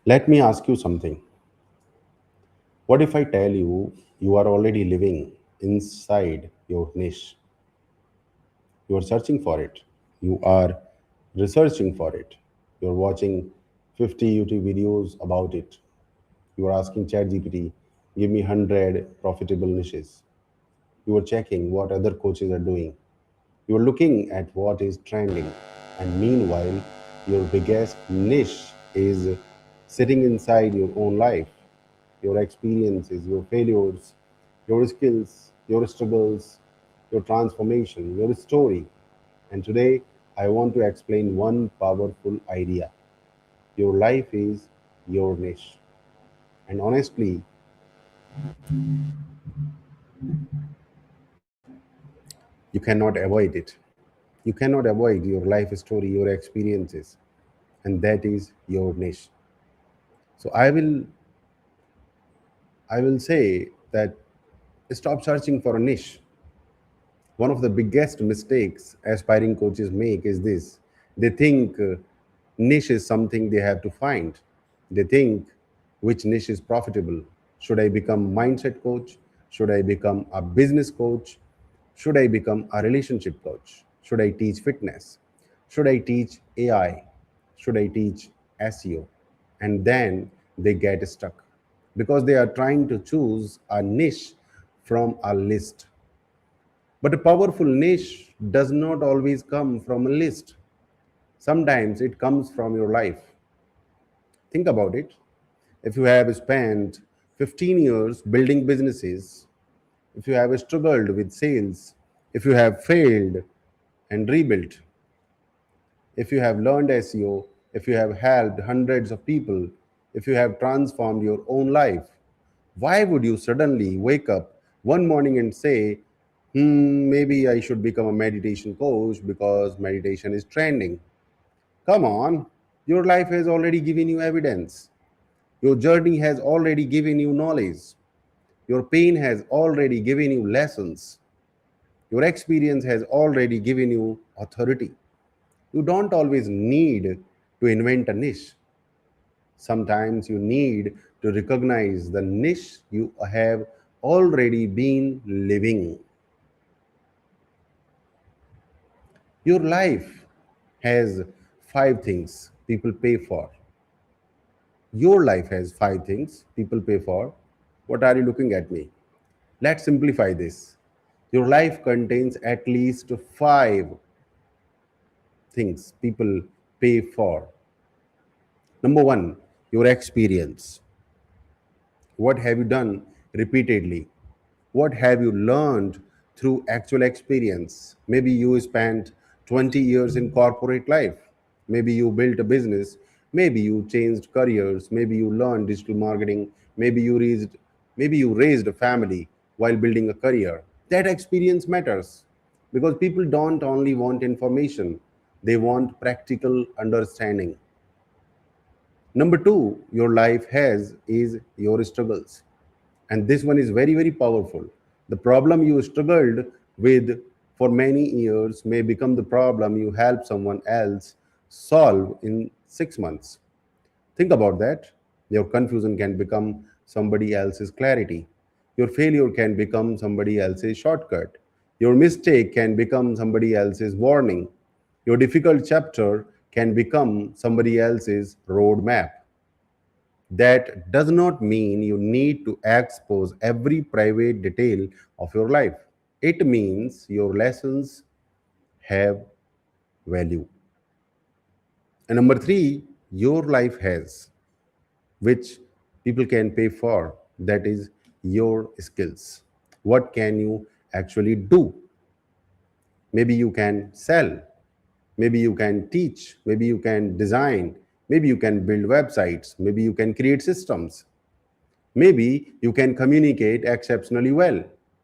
Let me ask you something. What if I tell you you are already living inside your niche? You are searching for it. You are researching for it. You're watching 50 YouTube videos about it. You are asking ChatGPT, give me 100 profitable niches. You are checking what other coaches are doing. You are looking at what is trending. And meanwhile, your biggest niche is sitting inside your own life, your experiences, your failures, your skills, your struggles, your transformation, your story. And today, I want to explain one powerful idea. Your life is your niche. And honestly, you cannot avoid it. You cannot avoid your life story, your experiences, and that is your niche. So I will say that stop searching for a niche. One of the biggest mistakes aspiring coaches make is this: they think niche is something they have to find. They think, which niche is profitable? Should I become mindset coach? Should I become a business coach? Should I become a relationship coach? Should I teach fitness? Should I teach AI? Should I teach SEO? And then they get stuck because they are trying to choose a niche from a list. But a powerful niche does not always come from a list. Sometimes it comes from your life. Think about it. If you have spent 15 years building businesses, if you have struggled with sales, if you have failed and rebuilt, if you have learned SEO, if you have helped hundreds of people, if you have transformed your own life, why would you suddenly wake up one morning and say, maybe I should become a meditation coach because meditation is trending? Come on, your life has already given you evidence. Your journey has already given you knowledge. Your pain has already given you lessons. Your experience has already given you authority. You don't always need to invent a niche. Sometimes you need to recognize the niche you have already been living. Your life has five things people pay for. Your life has five things people pay for. What are you looking at me? Let's simplify this. Your life contains at least five things people pay for. Number one, your experience. What have you done repeatedly? What have you learned through actual experience? Maybe you spent 20 years in corporate life. Maybe you built a business. Maybe you changed careers. Maybe you learned digital marketing. Maybe you raised a family while building a career. That experience matters because people don't only want information, they want practical understanding. Number two, your life has is your struggles. And this one is very, very powerful. The problem you struggled with for many years may become the problem you help someone else solve in 6 months. Think about that. Your confusion can become somebody else's clarity. Your failure can become somebody else's shortcut. Your mistake can become somebody else's warning. Your difficult chapter can become somebody else's roadmap. That does not mean you need to expose every private detail of your life. It means your lessons have value. And number three, your life has, which people can pay for, that is your skills. What can you actually do? Maybe you can sell, maybe you can teach, maybe you can design, maybe you can build websites, maybe you can create systems. Maybe you can communicate exceptionally well.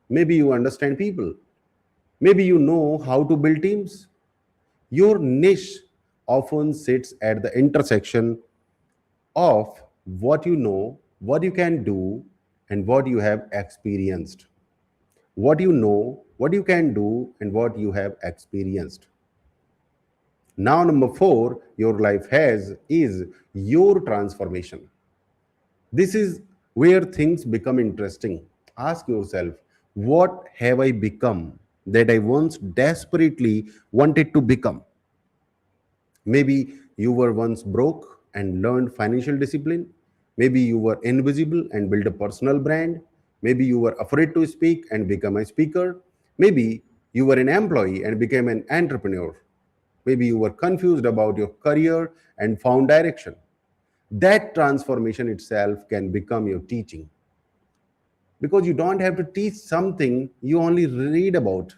Maybe you understand people. Maybe you know how to build teams. Your niche often sits at the intersection of what you know, what you can do, and what you have experienced. What you know, what you can do, and what you have experienced. Now, number four, your life has is your transformation. This is where things become interesting. Ask yourself, what have I become that I once desperately wanted to become? Maybe you were once broke and learned financial discipline. Maybe you were invisible and built a personal brand. Maybe you were afraid to speak and become a speaker. Maybe you were an employee and became an entrepreneur. Maybe you were confused about your career and found direction. That transformation itself can become your teaching, because you don't have to teach something you only read about.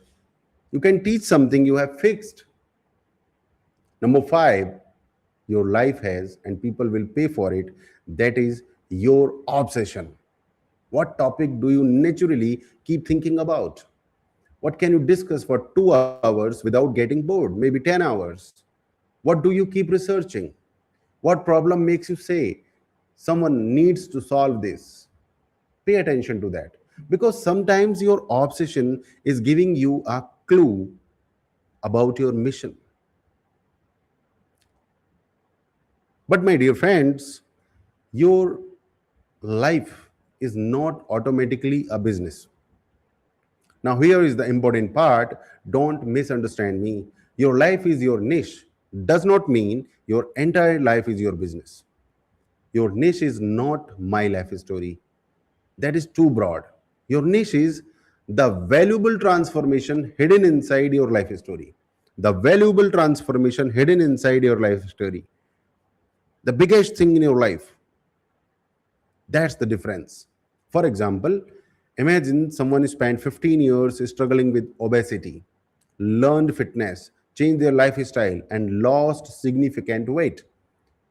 You can teach something you have fixed. Number 5, your life has, and people will pay for it, that is your obsession. What topic do you naturally keep thinking about? What can you discuss for 2 hours without getting bored? Maybe 10 hours. What do you keep researching? What problem makes you say, someone needs to solve this? Pay attention to that. Because sometimes your obsession is giving you a clue about your mission. But my dear friends, your life is not automatically a business. Now, here is the important part. Don't misunderstand me. Your life is your niche, does not mean your entire life is your business. Your niche is not my life story. That is too broad. Your niche is the valuable transformation hidden inside your life story. The valuable transformation hidden inside your life story. The biggest thing in your life. That's the difference. For example, imagine someone spent 15 years struggling with obesity, learned fitness, changed their lifestyle, and lost significant weight.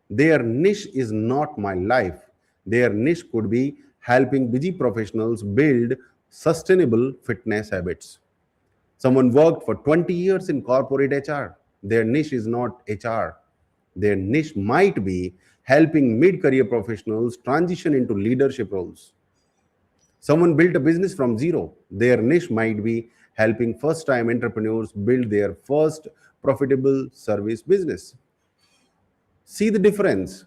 Their niche is not my life. Their niche could be helping busy professionals build sustainable fitness habits. Someone worked for 20 years in corporate HR. Their niche is not HR. Their niche might be helping mid career professionals transition into leadership roles. Someone built a business from zero. Their niche might be helping first time entrepreneurs build their first profitable service business. See the difference.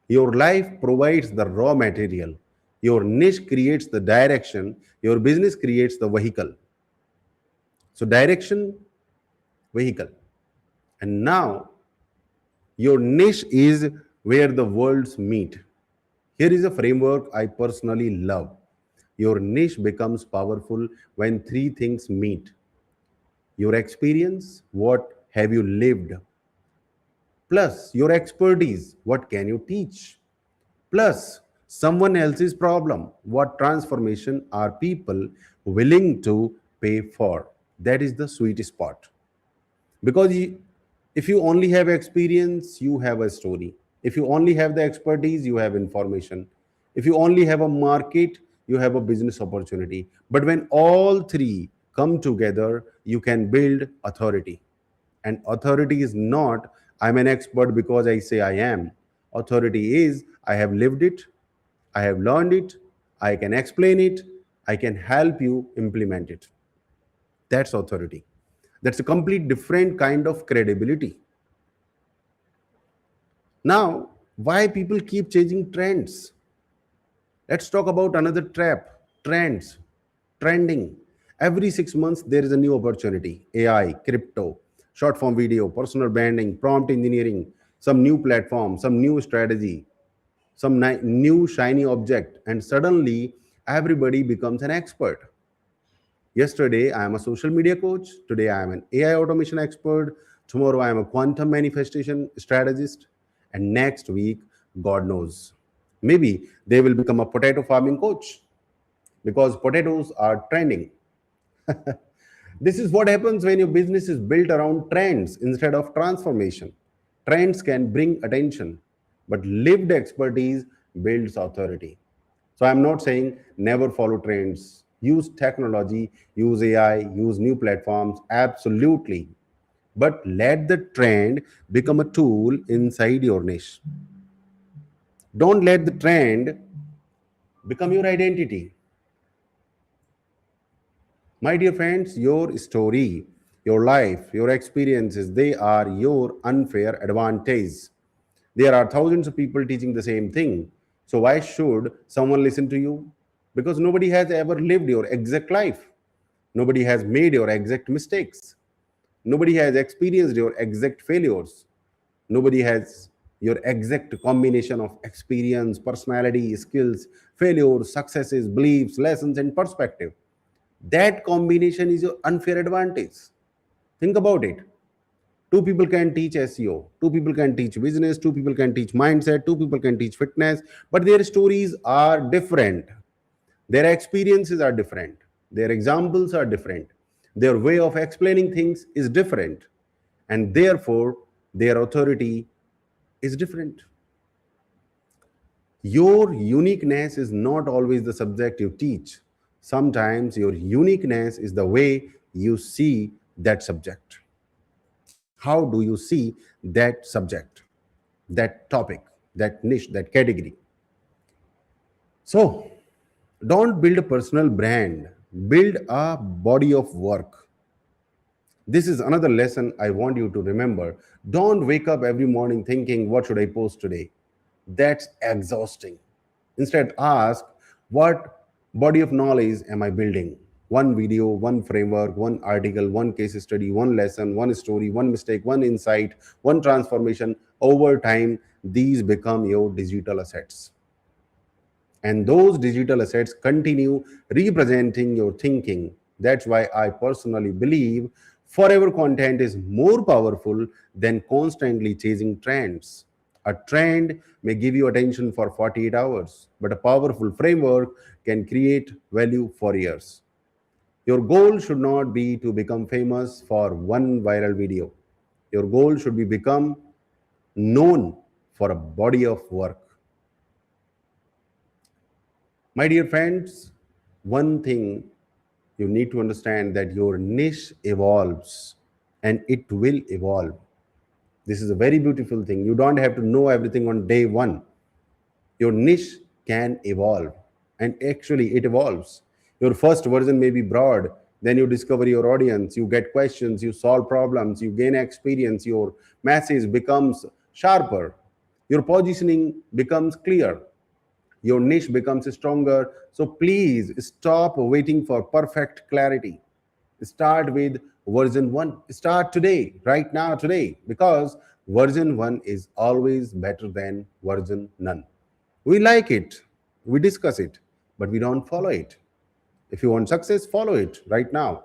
Your life provides the raw material. Your niche creates the direction. Your business creates the vehicle. So, direction, vehicle. And now, your niche is where the worlds meet. Here is a framework I personally love. Your niche becomes powerful when three things meet: your experience, what have you lived, plus your expertise, what can you teach, plus someone else's problem, what transformation are people willing to pay for. That is the sweet spot. Because if you only have experience, you have a story. If you only have the expertise, you have information. If you only have a market, you have a business opportunity. But when all three come together, you can build authority. And authority is not, I'm an expert because I say I am. Authority is, I have lived it, I have learned it, I can explain it, I can help you implement it. That's authority. That's a complete different kind of credibility. Now, why people keep changing trends? Let's talk about another trap: trends, trending. Every 6 months, there is a new opportunity: AI, crypto, short form video, personal branding, prompt engineering, some new platform, some new strategy, some new shiny object, and suddenly everybody becomes an expert. Yesterday, I am a social media coach. Today, I am an AI automation expert. Tomorrow, I am a quantum manifestation strategist. And next week, God knows, maybe they will become a potato farming coach because potatoes are trending. This is what happens when your business is built around trends instead of transformation. Trends can bring attention, but lived expertise builds authority. So I'm not saying never follow trends. Use technology, use AI, use new platforms, absolutely. But let the trend become a tool inside your niche. Don't let the trend become your identity. My dear friends, your story, your life, your experiences, they are your unfair advantage. There are thousands of people teaching the same thing. So why should someone listen to you? Because nobody has ever lived your exact life. Nobody has made your exact mistakes. Nobody has experienced your exact failures. Nobody has your exact combination of experience, personality, skills, failures, successes, beliefs, lessons, and perspective. That combination is your unfair advantage. Think about it. Two people can teach SEO, two people can teach business, two people can teach mindset, two people can teach fitness, but their stories are different. Their experiences are different. Their examples are different. Their way of explaining things is different. And therefore, their authority is different. Your uniqueness is not always the subject you teach. Sometimes your uniqueness is the way you see that subject. How do you see that subject, that topic, that niche, that category? So, don't build a personal brand, build a body of work. This is another lesson I want you to remember. Don't wake up every morning thinking, what should I post today? That's exhausting. Instead, ask, what body of knowledge am I building? One video, one framework, one article, one case study, one lesson, one story, one mistake, one insight, one transformation. Over time, these become your digital assets. And those digital assets continue representing your thinking. That's why I personally believe forever content is more powerful than constantly chasing trends. A trend may give you attention for 48 hours, but a powerful framework can create value for years. Your goal should not be to become famous for one viral video. Your goal should be become known for a body of work. My dear friends, one thing you need to understand that your niche evolves and it will evolve. This is a very beautiful thing. You don't have to know everything on day one. Your niche can evolve, and actually, it evolves. Your first version may be broad, then you discover your audience, you get questions, you solve problems, you gain experience, your message becomes sharper, your positioning becomes clear, your niche becomes stronger. So please stop waiting for perfect clarity. Start with version 1. Start today, right now, today, because version 1 is always better than version none. We like it, we discuss it, but we don't follow it. If you want success, follow it right now.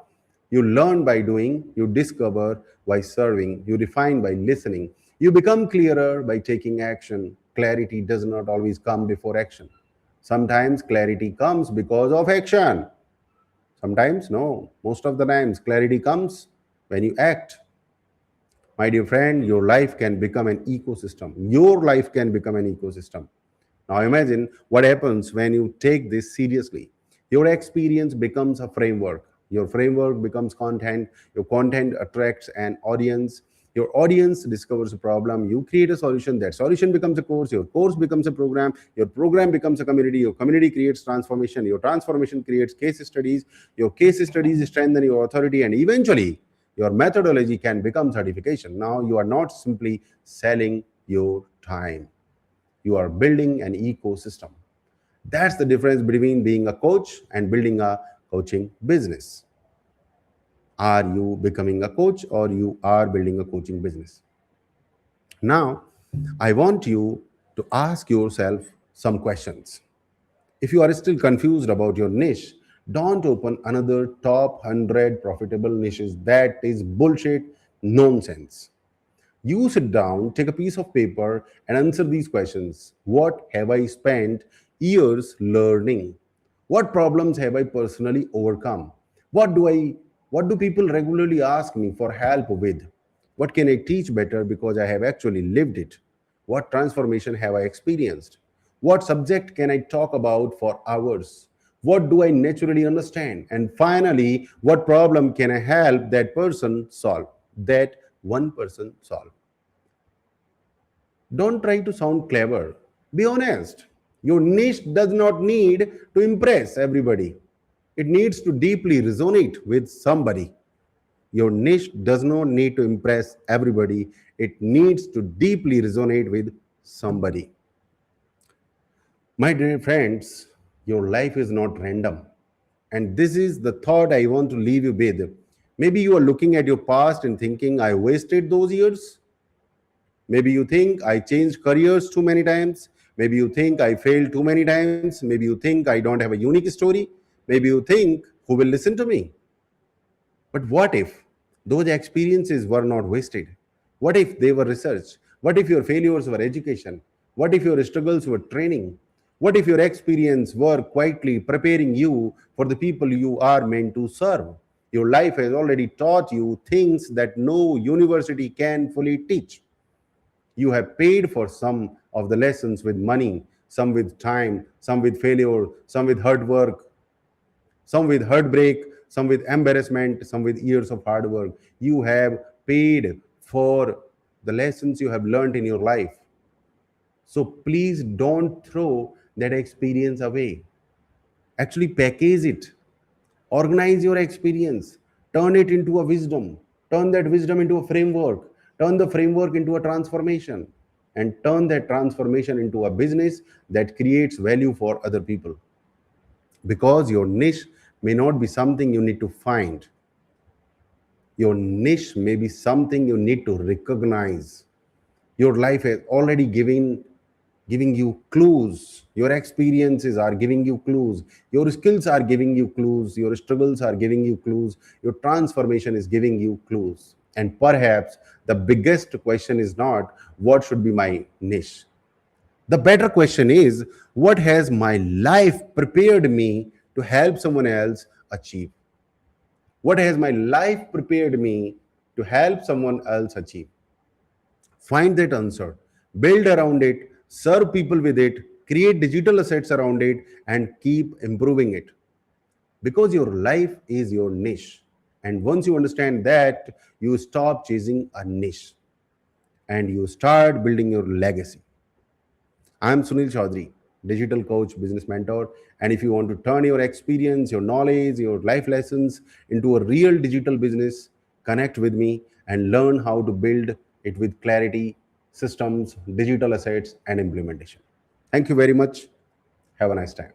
You learn by doing, you discover by serving, you refine by listening, you become clearer by taking action. Clarity does not always come before action. Sometimes clarity comes because of action. Sometimes, no. Most of the times, clarity comes when you act. My dear friend, your life can become an ecosystem. Your life can become an ecosystem. Now imagine what happens when you take this seriously. Your experience becomes a framework. Your framework becomes content. Your content attracts an audience. Your audience discovers a problem. You create a solution. That solution becomes a course. Your course becomes a program. Your program becomes a community. Your community creates transformation. Your transformation creates case studies. Your case studies strengthen your authority. And eventually, your methodology can become certification. Now you are not simply selling your time, you are building an ecosystem. That's the difference between being a coach and building a coaching business. Are you becoming a coach or you are building a coaching business? Now, I want you to ask yourself some questions. If you are still confused about your niche, don't open another top 100 profitable niches. That is bullshit nonsense. You sit down, take a piece of paper, and answer these questions. What have I spent years learning? What problems have I personally overcome? What do I what do people regularly ask me for help with? What can I teach better because I have actually lived it? What transformation have I experienced? What subject can I talk about for hours? What do I naturally understand? And finally, what problem can I help that person solve? That one person solve. Don't try to sound clever. Be honest. Your niche does not need to impress everybody. It needs to deeply resonate with somebody. Your niche does not need to impress everybody. It needs to deeply resonate with somebody. My dear friends, your life is not random. And this is the thought I want to leave you with. Maybe you are looking at your past and thinking, I wasted those years. Maybe you think I changed careers too many times. Maybe you think I failed too many times. Maybe you think I don't have a unique story. Maybe you think, who will listen to me? But what if those experiences were not wasted? What if they were research? What if your failures were education? What if your struggles were training? What if your experience were quietly preparing you for the people you are meant to serve? Your life has already taught you things that no university can fully teach. You have paid for some of the lessons with money, some with time, some with failure, some with hard work, some with heartbreak, some with embarrassment, some with years of hard work. You have paid for the lessons you have learned in your life. So please don't throw that experience away. Actually, package it, organize your experience, turn it into a wisdom, turn that wisdom into a framework, turn the framework into a transformation, and turn that transformation into a business that creates value for other people. Because your niche may not be something you need to find, your niche may be something you need to recognize. Your life has already giving you clues. Your experiences are giving you clues. Your skills are giving you clues. Your struggles are giving you clues. Your transformation is giving you clues. And perhaps the biggest question is not what should be my niche. The better question is, what has my life prepared me to help someone else achieve? What has my life prepared me to help someone else achieve? Find that answer, build around it, serve people with it, create digital assets around it, and keep improving it. Because your life is your niche. And once you understand that, you stop chasing a niche and you start building your legacy. I'm Sunil Chaudhary, digital coach, business mentor. And if you want to turn your experience, your knowledge, your life lessons into a real digital business, connect with me and learn how to build it with clarity, systems, digital assets, and implementation. Thank you very much. Have a nice time.